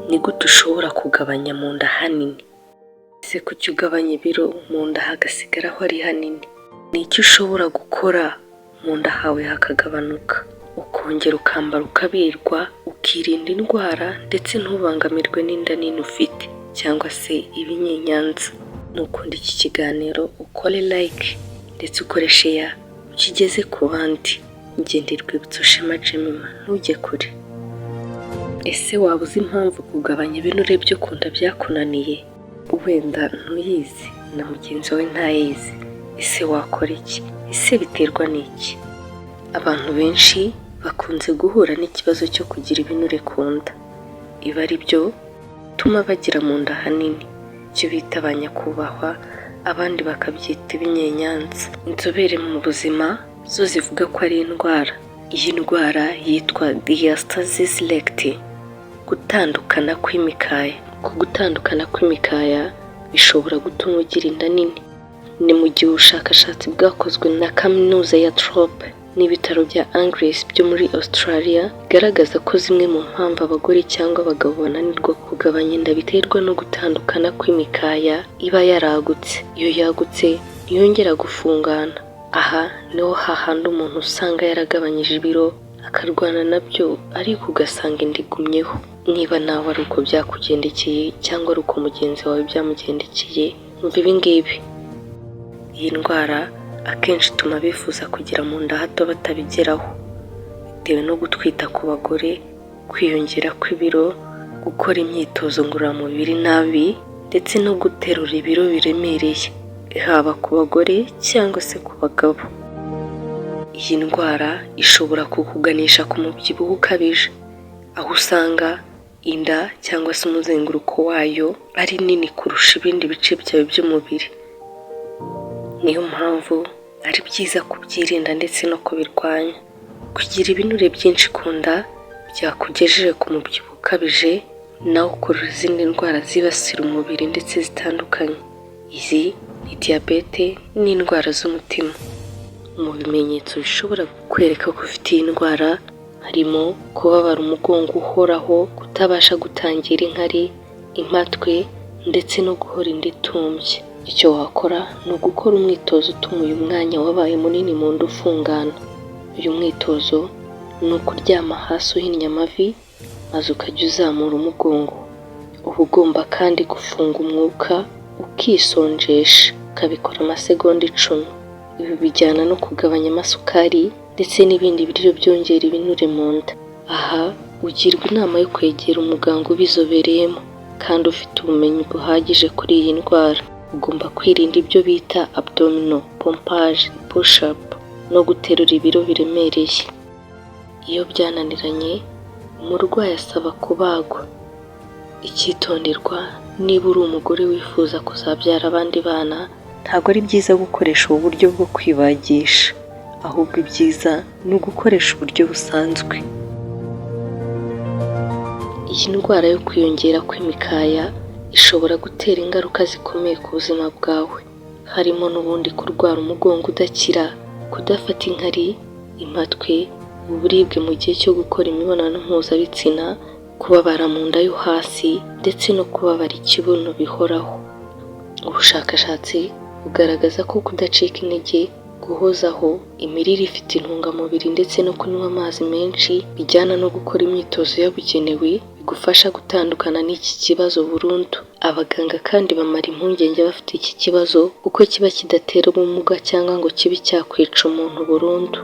Ni gute ushobora kugabanya mu nda hanini? Ese kuki ugabanya ibiro mu nda hagasigara aho ari hanini? Ni iki ushobora gukora mu nda hawe hakagabanuka, ukongera ukambara ukabirwa, ukirinda indwara ndetse ntubangamirwe n'inda nini ufite cyangwa se ibinyenyanza? Nukunda iki kiganiro ukore like ndetse ukore share, ukigeze ku bandi. Ngende Rwibutso Shema Jemima, ntujye kure. Ese waba uzi impamvu kugabanya ibinure byo ku nda byakunaniye? Wenda ntuyizi na mugenzi wawe ntayizi. Ese wakora iki? Ese biterwa n'iki? Abantu benshi bakunze guhura n'ikibazo cyo kugira ibinure ku nda. Ibi ari byo bituma bagira mu nda hanini, icyo bita ba nyakubahwa, abandi bakabyita ibinyenyanza. Inzobere mu buzima zo zivuga ko ari indwara. Iyi ndwara yitwa diastasis recti, gutandukana kw'imikaya. Ku gutandukana kw'imikaya bishobora gutuma ugira inda nini. Ni mu gihe ubushakashatsi bwakozwe na kaminuza ya Trope n'ibitaro bya Anglis byo muri Australia bigaragaza ko zimwe mu mpamvu abagore cyangwa abagabo bananirwa kugabanya inda biterwa no gutandukana kw'imikaya iba yaragutse. Iyo yagutse ntiyongera gufungana. Aha niho hahandi umuntu usanga yaragabanyije ibiro akarwana nabyo ariko ugasanga inda igumyeho. Niba nawe ari uko byakugendekeye cyangwa ari uko mugenzi wawe byamugendekeye, umva ibi ngibi. Iyi ndwara akenshi ituma bifuza kugira mu nda hato batabigeraho, bitewe no gutwita ku bagore, kwiyongera kw'ibiro, gukora imyitozo ngororamubiri nabi ndetse no guterura ibiro biremereye, haba ku bagore cyangwa se ku bagabo. Iyi ndwara ishobora kukuganisha ku mubyibuho ukabije, aho usanga inda cyangwa se umuzenguruko wayo ari nini kurusha ibindi bice byawe by'umubiri. Niyo mpamvu ari byiza kubyirinda ndetse no kubirwanya. Kugira ibinure byinshi ku nda byakugejeje ku mubyibuho ukabije, nawe ukurura izindi ndwara zibasira umubiri ndetse zitandukanye. Izi ni diyabete n'indwara z'umutima. Mu bimenyetso bishobora kukwereka ko ufite iyi ndwara harimo kubabara umugongo uhoraho, kutabasha gutangira inkari, impatwe ndetse no guhora inda itumbye. Icyo wakora ni ugukora umwitozo utuma uyu mwanya wabaye munini mu nda ufungana. Uyu mwitozo ni ukuryama hasi uhinnye amavi maze ukajya uzamura umugongo. Uba ugomba kandi gufunga umwuka ukisonjesha, ukabikora amasegonda 10. Ibi bijyana no kugabanya amasukari ndetse n'ibindi biryo byongera ibinure mu nda. Aha ugirwa inama yo kwegera umuganga ubizobereyemo kandi ufite ubumenyi buhagije kuri iyi ndwara. Ugomba kwirinda ibyo bita abdominal pompage, push up no guterura ibiro biremereye. Iyo byananiranye umurwayi asaba kubagwa. Icyitonderwa, niba uri umugore wifuza kuzabyara abandi bana, ntabwo ari byiza gukoresha ubu buryo bwo kwibagisha, ahubwo ibyiza ni ugukoresha uburyo busanzwe. Iyi ndwara yo kwiyongera kw'imikaya ishobora gutera ingaruka zikomeye ku buzima bwawe, harimo n'ubundi kurwara umugongo udakira, kudafata inkari, impatwe, uburibwe mu gihe cyo gukora imibonano mpuzabitsina, kubabara mu nda yo hasi ndetse no kubabara ikibuno bihoraho. Ubushakashatsi bugaragaza ko kudacika intege, guhozaho, imirire ifite intungamubiri ndetse no kunywa amazi menshi bijyana no gukora imyitozo yabugenewe bigufasha gutandukana n'iki kibazo burundu. Abaganga kandi bamara impungenge bafite iki kibazo kuko kiba kidatera ubumuga cyangwa ngo kibe cyakwica umuntu burundu.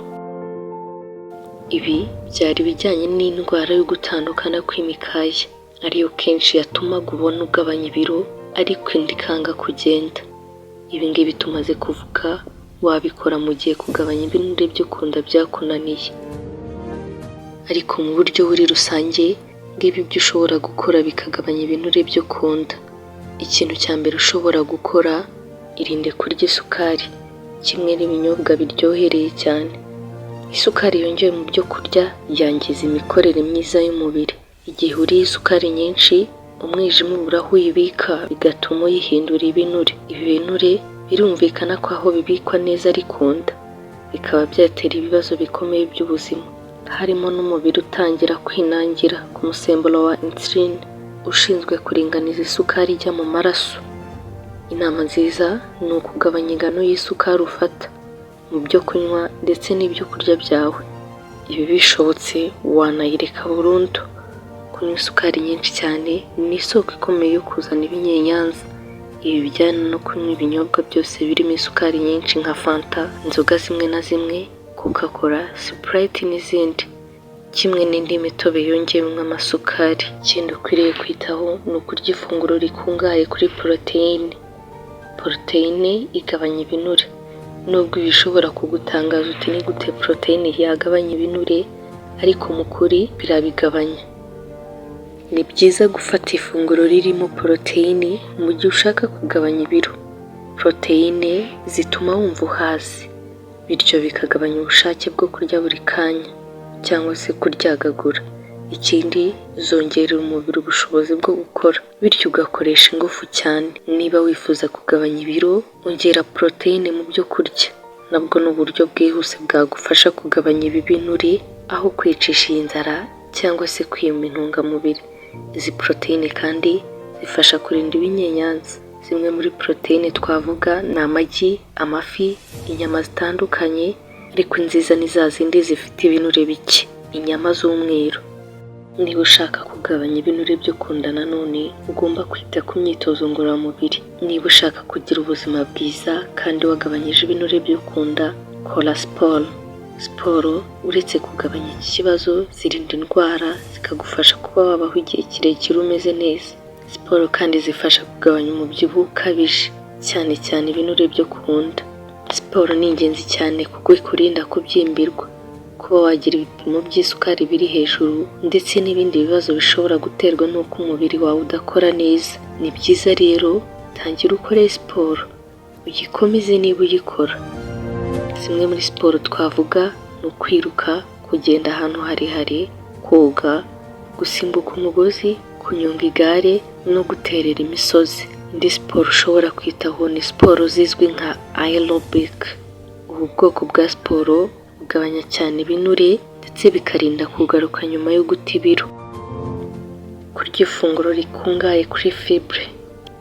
Ibi byari bijyanye n'indwara yo gutandukana kw'imikaya, ariyo kenshi yatumaga ubona ugabanya ibiro ariko inda ikanga kugenda. Ibi ngibi tumaze kuvuga wabikora mu gihe kugabanya ibinure byo ku nda byakunaniye. Ariko mu buryo buri rusange ngibi byo ushobora gukora bikagabanya ibinure byo ku nda. Ikintu cya mbere ushobora gukora, irinde kurya isukari kimwe n'ibinyobwa biryohereye cyane. Isukari yongewe mu byo kurya yangiza imikorere myiza y'umubiri. Igihe uriye isukari nyinshi, umwijima ubura aho uyibika bigatuma uyihindura ibinure. Ibi binure birumvikana ko aho bibikwa neza ari ku nda, bikaba byatera ibibazo bikomeye by'ubuzima, harimo n'umubiri utangira kwinangira ku musemburo wa insuline ushinzwe kuringaniza isukari ijya mu maraso. Inama nziza ni ukugabanya ingano y'isukari ufata mu byo kunywa ndetse n'ibyo kurya byawe. Ibi bishobotse wanayireka burundu. Kunywa isukari nyinshi cyane ni isoko ikomeye yo kuzana ibinyenyanza. Ibi bijyana no kunywa ibinyobwa byose birimo isukari nyinshi nka fanta, inzoga zimwe na zimwe, coca-cola, sprite n'izindi, kimwe n'indi mitobe yongewemo amasukari. Ikindi ukwiriye kwitaho ni ukurya ifunguro rikungahaye kuri poroteyine. Poroteyine igabanya ibinure. Nubwo bishobora kugutangaza uti ni gute poroteyine yagabanya ibinure, ariko mu kuri birabigabanya. Ni byiza gufata ifunguro ririmo poroteyine mu gihe ushaka kugabanya ibiro. Poroteyine zituma wumva uhaze, bityo bikagabanya ubushake bwo kurya buri kanya cyangwa se kuryagagura. Ikindi, zongerera umubiri ubushobozi bwo gukora, bityo ugakoresha ingufu cyane. Niba wifuza kugabanya ibiro, ongera poroteyine mu byo kurya. Nabwo ni uburyo bwihuse bwagufasha kugabanya ibi binure aho kwicisha iyi nzara cyangwa se kwima intungamubiri. Izi poroteyine kandi zifasha kurinda ibinyenyanza. Zimwe muri poroteyine twavuga ni amagi, amafi, inyama zitandukanye, ariko nziza ni za zindi zifite ibinure bike, inyama z'umweru. Niba ushaka kugabanya ibinure byo ku nda nanone, ugomba kwita ku myitozo ngororamubiri. Niba ushaka kugira ubuzima bwiza kandi wagabanyije ibinure byo ku nda, kora siporo. Siporo uretse kugabanya iki kibazo, zirinda indwara, zikagufasha kuba wabaho igihe kirekire umeze neza. Siporo kandi zifasha kugabanya umubyibuho ukabije, cyane cyane ibinure byo ku nda. Siporo ni ingenzi cyane kuko ikurinda kubyimbirwa, kuba wagira ibipimo by'isukari biri hejuru, ndetse n'ibindi bibazo bishobora guterwa n'uko umubiri wawe udakora neza. Ni byiza rero, tangira ukore siporo, uyikomeze niba uyikora. Zimwe muri siporo twavuga ni ukwiruka, kugenda ahantu harehare, koga, gusimbuka umugozi, kunyonga igare no guterera imisozi. Indi siporo ushobora kwitaho ni siporo zizwi nka aerobic. Ubu bwoko bwa siporo bugabanya cyane ibinure ndetse bikarinda kugaruka nyuma yo guta ibiro. Kurya ifunguro rikungahaye kuri fibre.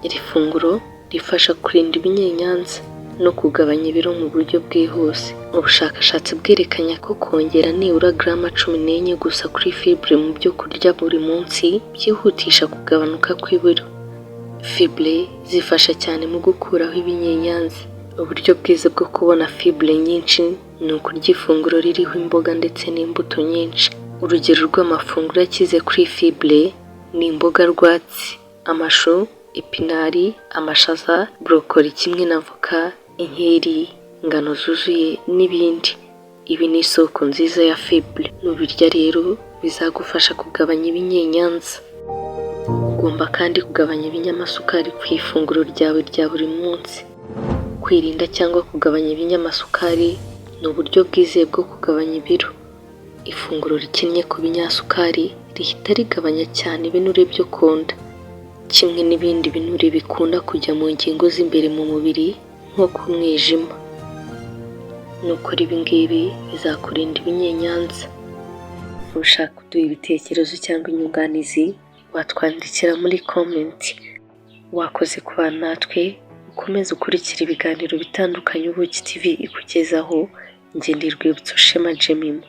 Iri funguro rifasha kurinda ibinyenyanza no kugabanya ibiro mu buryo bwihuse. Ubushakashatsi bwerekanye ko kongera nibura grama 14 gusa kuri fibre mu byo kurya buri munsi byihutisha kugabanuka kw'ibiro. Fibre zifasha cyane mu gukuraho ibinyenyanza. Uburyo bwiza bwo kubona fibre nyinshi ni ukurya ifunguro ririho imboga ndetse n'imbuto nyinshi. Urugero rw'amafunguro akize kuri fibre ni imboga rwatsi, amashu, epinari, amashaza, brokoli kimwe na voka, inkeri, ingano zuzuye n'ibindi. Ibi ni isoko nziza ya fibre. Nubirya rero bizagufasha kugabanya ibinyenyanza. Ugomba kandi kugabanya ibinyamasukari ku ifunguro ryawe rya buri munsi. Kwirinda cyangwa kugabanya ibinyamasukari ni uburyo bwizewe bwo kugabanya ibiro. Ifunguro rikennye ku binyasukari rihita rigabanya cyane ibinure byo ku nda, kimwe n'ibindi binure bikunda kujya mu ngingo z'imbere mu mubiri nko ku mwijima. Nukora ibi ngibi bizakurinda ibinyenyanza. Ushaka kuduha ibitekerezo cyangwa inyunganizi, watwandikira muri comment. Wakoze kubana natwe, ukomeze ukurikira ibiganiro bitandukanye Ubuki TV ikugezaho. Njye ndi Rwibutso Shema Jemima.